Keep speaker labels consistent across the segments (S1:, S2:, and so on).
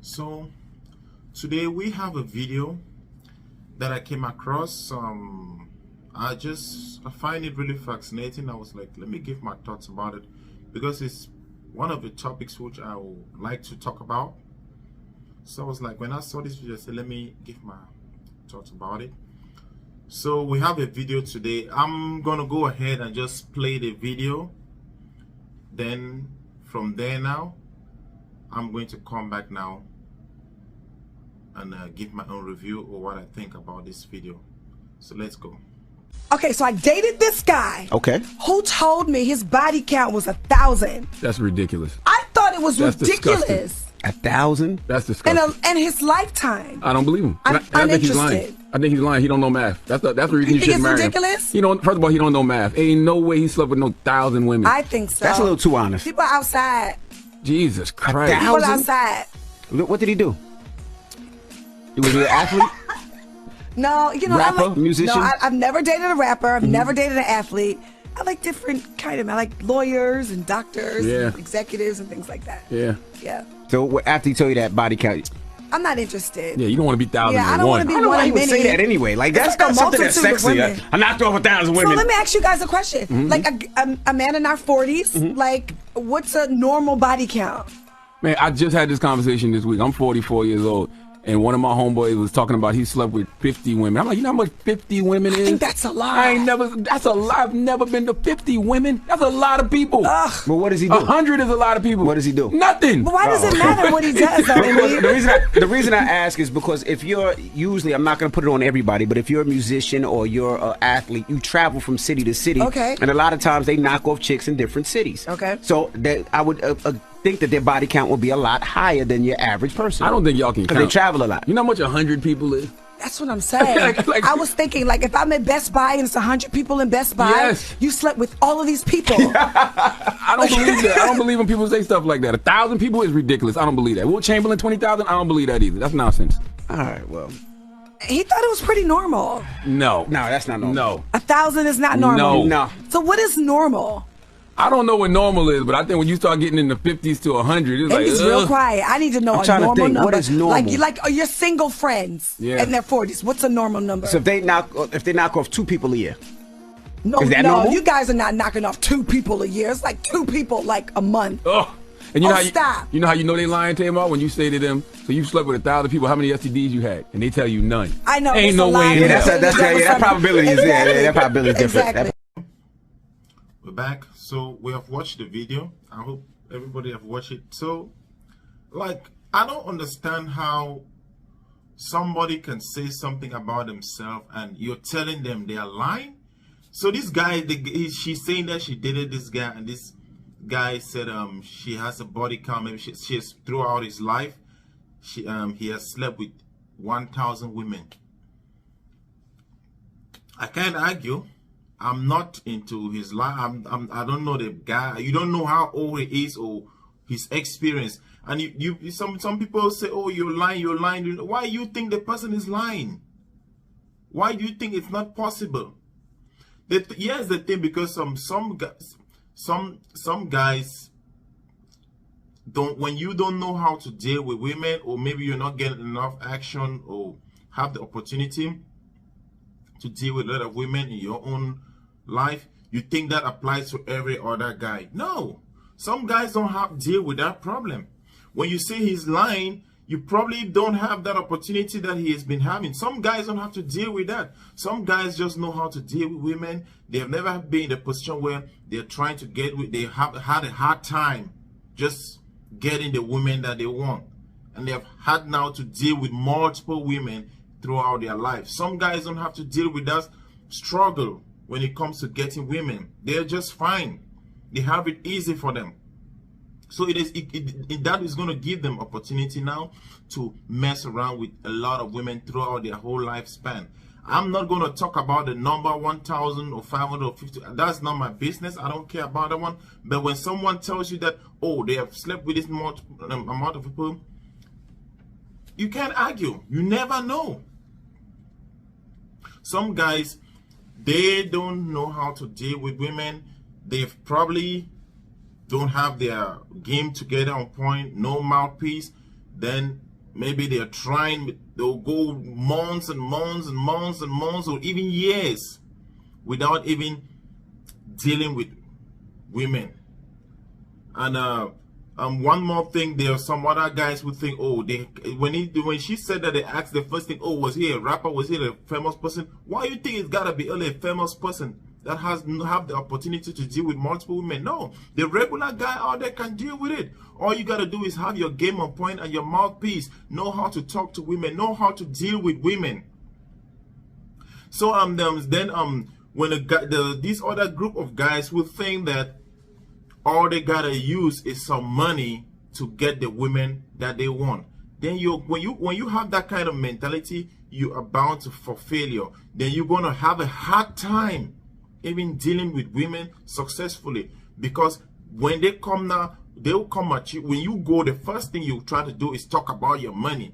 S1: So today we have a video that I came across. I find it really fascinating. I was like, let me give my thoughts about it because it's one of the topics which I would like to talk about. So I was like, when I saw this video, I said, let me give my thoughts about it. So we have a video today. I'm gonna go ahead and just play the video. Then from there now, I'm going to come back now and give my own review or what I think about this video. So let's go.
S2: Okay, so I dated this guy.
S3: Okay.
S2: Who told me his body count was 1,000.
S4: That's ridiculous.
S2: I thought it was
S4: That's
S2: ridiculous.
S4: disgusting.
S3: 1,000?
S4: That's disgusting.
S2: And his lifetime.
S4: I don't believe him.
S2: I'm
S4: I think he's lying.
S2: uninterested.
S4: I think he's lying. He don't know math. That's the reason
S2: You
S4: he
S2: think
S4: shouldn't
S2: it's
S4: marry
S2: ridiculous?
S4: him. First of all, he don't know math. Ain't no way he slept with no 1,000 women.
S2: I think so.
S3: That's a little too honest.
S2: People outside.
S4: Jesus Christ.
S3: 1,000?
S2: People outside.
S3: What did he do? He was an athlete?
S2: No,
S3: Rapper,
S2: I like,
S3: musician?
S2: No, I've never dated a rapper. I've never dated an athlete. I like different kind of. I like lawyers and doctors, and executives and things like that.
S4: Yeah.
S2: Yeah.
S3: So after he told you that body count,
S2: I'm not interested.
S4: Yeah, you don't want to be 1,000
S2: Yeah, I
S4: and
S2: don't
S4: one.
S2: want to be
S3: I don't know why
S2: one
S3: he would say
S2: many.
S3: that anyway. Like that's
S2: It's like
S3: not
S2: a
S3: something that's
S2: multitude of
S3: sexy.
S2: women.
S3: I knocked off 1,000
S2: So
S3: women.
S2: let me ask you guys a question. Like a man in our 40s, like what's a normal body count?
S4: Man, I just had this conversation this week. I'm 44 years old. And one of my homeboys was talking about he slept with 50 women. I'm like, you know how much 50 women is?
S2: I think that's a lot.
S4: That's a lot. I've never been to 50 women. That's a lot of people.
S2: Ugh.
S3: Well, what does he do?
S4: 100 is a lot of people.
S3: What does he do?
S4: Nothing.
S2: But why does it matter what he does? Though?
S3: The reason I ask is because if you're usually, I'm not going to put it on everybody, but if you're a musician or you're an athlete, you travel from city to city.
S2: Okay.
S3: And a lot of times they knock off chicks in different cities.
S2: Okay.
S3: So I would think that their body count will be a lot higher than your average person.
S4: I don't think y'all can count.
S3: Because they travel a lot.
S4: You know how much 100 people is?
S2: That's what I'm saying. I was thinking, like, if I'm at Best Buy and it's 100 people in Best Buy,
S4: Yes.
S2: you slept with all of these people.
S4: I don't believe that. I don't believe when people say stuff like that. 1,000 people is ridiculous. I don't believe that. Will Chamberlain 20,000? I don't believe that either. That's nonsense.
S3: All right, well.
S2: He thought it was pretty normal.
S4: No.
S3: No, that's not normal.
S4: No.
S2: 1,000 is not normal.
S3: No.
S2: So what is normal?
S4: I don't know what normal is, but I think when you start getting in the 50s to 100, it's
S2: And
S4: like,
S2: he's real quiet. I need to know
S3: I'm
S2: a
S3: trying to
S2: normal
S3: think,
S2: number.
S3: what is normal?
S2: Like your single friends in their 40s. What's a normal number?
S3: So if they knock off 2 people a year.
S2: No,
S3: is that normal?
S2: You guys are not knocking off 2 people a year. It's like 2 people like a month.
S4: oh. And you know how
S2: stop.
S4: You know how you know they lying, Tamar? When you say to them, so you slept with 1,000 people, how many STDs you had? And they tell you none.
S2: I know.
S4: Ain't no way in
S3: Yeah,
S4: hell.
S3: that probability is there. That probability is different.
S2: Exactly.
S1: We're back. So we have watched the video. I hope everybody have watched it. So, like, I don't understand how somebody can say something about themselves and you're telling them they are lying. So this guy, she's saying that she dated this guy, and this guy said she has a body count. Maybe she's throughout his life, he has slept with 1,000 women. I can't argue. I'm not into his life. I don't know the guy. You don't know how old he is or his experience. And some people say, "Oh, you're lying. You're lying." Why you think the person is lying? Why do you think it's not possible? Here's the thing, because some guys don't. When you don't know how to deal with women, or maybe you're not getting enough action or have the opportunity to deal with a lot of women in your own life, you think that applies to every other guy. No, some guys don't have to deal with that problem. When you say he's lying, you probably don't have that opportunity that he has been having. Some guys don't have to deal with that. Some guys just know how to deal with women. They have never been in a position where they're trying to get with, they have had a hard time just getting the women that they want. And they have had now to deal with multiple women throughout their life. Some guys don't have to deal with that struggle when it comes to getting women. They're just fine. They have it easy for them. So that is going to give them opportunity now to mess around with a lot of women throughout their whole lifespan. I'm not going to talk about the number 1,000 or 500 or 50. That's not my business. I don't care about that one. But when someone tells you that, oh, they have slept with this amount of people, you can't argue. You never know. Some guys, they don't know how to deal with women. They've probably don't have their game together on point, no mouthpiece. Then maybe they're trying, they'll go months and months and months and months or even years without even dealing with women. And one more thing, there are some other guys who think, oh, when she said that, they asked the first thing, oh, was he a rapper? Was he a famous person? Why do you think it's gotta be only a famous person that have the opportunity to deal with multiple women? No, the regular guy out there can deal with it. All you gotta do is have your game on point and your mouthpiece. Know how to talk to women. Know how to deal with women. So when these other group of guys who think that all they gotta use is some money to get the women that they want, then when you have that kind of mentality, you are bound for failure. Then you're gonna have a hard time even dealing with women successfully, because when they come now, they'll come at you. When you go, the first thing you try to do is talk about your money.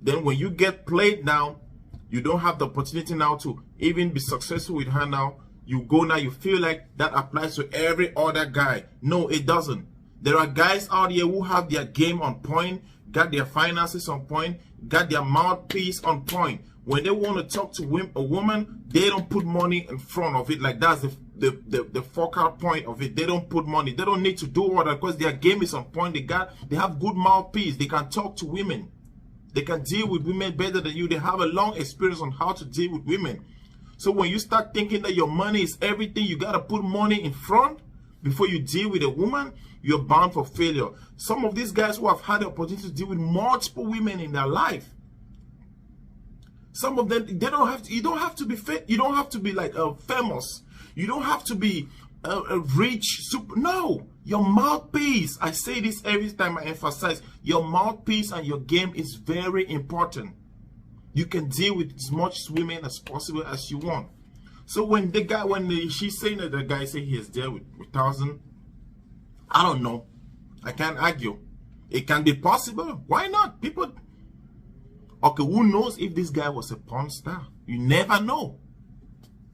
S1: Then when you get played now, you don't have the opportunity now to even be successful with her now. You go now, you feel like that applies to every other guy. No, it doesn't. There are guys out here who have their game on point, got their finances on point, got their mouthpiece on point. When they want to talk to a woman, they don't put money in front of it. Like that's the focal point of it. They don't put money. They don't need to do all that because their game is on point. They have good mouthpiece. They can talk to women. They can deal with women better than you. They have a long experience on how to deal with women. So when you start thinking that your money is everything, you got to put money in front before you deal with a woman, you're bound for failure. Some of these guys who have had the opportunity to deal with multiple women in their life, some of them, they don't have to, you don't have to be you don't have to be like famous. You don't have to be a rich super. No, your mouthpiece. I say this every time I emphasize, your mouthpiece and your game is very important. You can deal with as much women as possible as you want. So when she's saying that the guy say he is there with 1,000, I don't know. I can't argue. It can be possible. Why not? People. Okay, who knows if this guy was a porn star? You never know.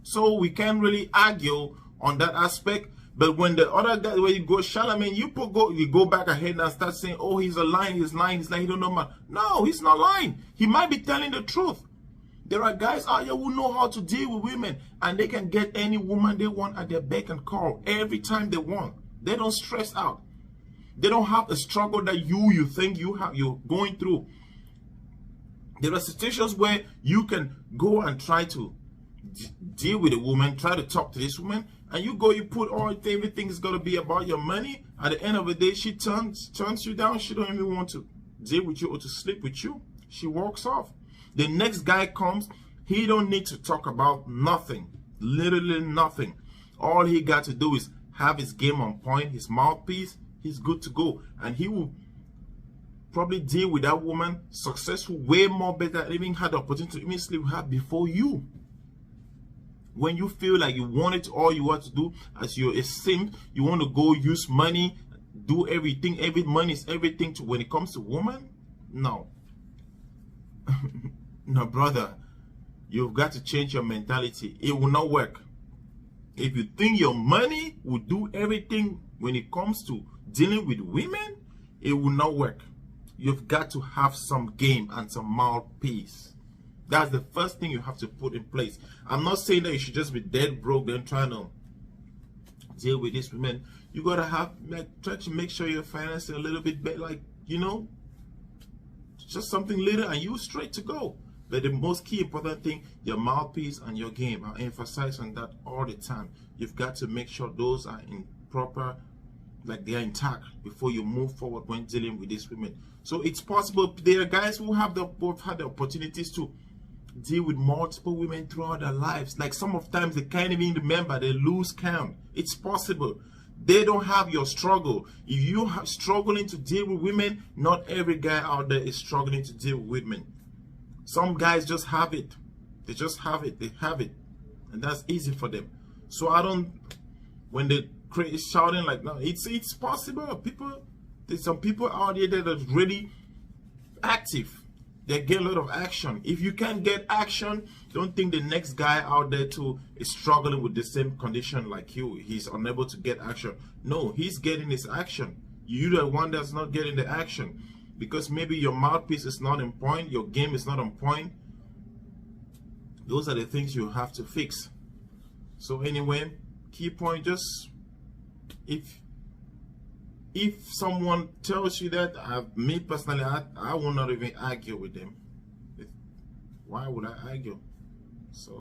S1: So we can't really argue on that aspect. But when the other guy, when you go, Charlamagne, you go back ahead and start saying, oh, he's lying, he don't know man. No, he's not lying. He might be telling the truth. There are guys out here who know how to deal with women, and they can get any woman they want at their beck and call every time they want. They don't stress out. They don't have a struggle that you think you're going through. There are situations where you can go and try to deal with a woman, try to talk to this woman, and you put everything is going to be about your money. At the end of the day, she turns you down. She don't even want to deal with you or to sleep with you. She walks off. The next guy comes. He don't need to talk about nothing, literally nothing. All he got to do is have his game on point, his mouthpiece. He's good to go, and he will probably deal with that woman successful, way more better, even had the opportunity to even sleep with her before you. When you feel like you want it, all you want to do as you're a simp, you want to go use money, do everything, money is everything to when it comes to woman? No. No, brother. You've got to change your mentality. It will not work. If you think your money will do everything when it comes to dealing with women, it will not work. You've got to have some game and some mouthpiece. That's the first thing you have to put in place. I'm not saying that you should just be dead broke then trying to deal with these women. You gotta try to make sure your finances are a little bit better, like, you know, just something little and you straight to go. But the most key important thing, your mouthpiece and your game. I emphasize on that all the time. You've got to make sure those are in proper, like they are intact before you move forward when dealing with these women. So it's possible. There are guys who have both had the opportunities to deal with multiple women throughout their lives. Like some of times they can't even remember, they lose count. It's possible. They don't have your struggle. If you are struggling to deal with women, not every guy out there is struggling to deal with women. Some guys just have it. They just have it. They have it. And that's easy for them. So I don't, when they shouting like, no, it's possible. There's some people out there that are really active. They get a lot of action. If you can't get action, don't think the next guy out there too is struggling with the same condition like you. He's unable to get action. No, he's getting his action. You're the one that's not getting the action. because maybe your mouthpiece is not on point, your game is not on point. Those are the things you have to fix. So anyway, key point, just if someone tells you that, me personally, I will not even argue with them. Why would I argue? So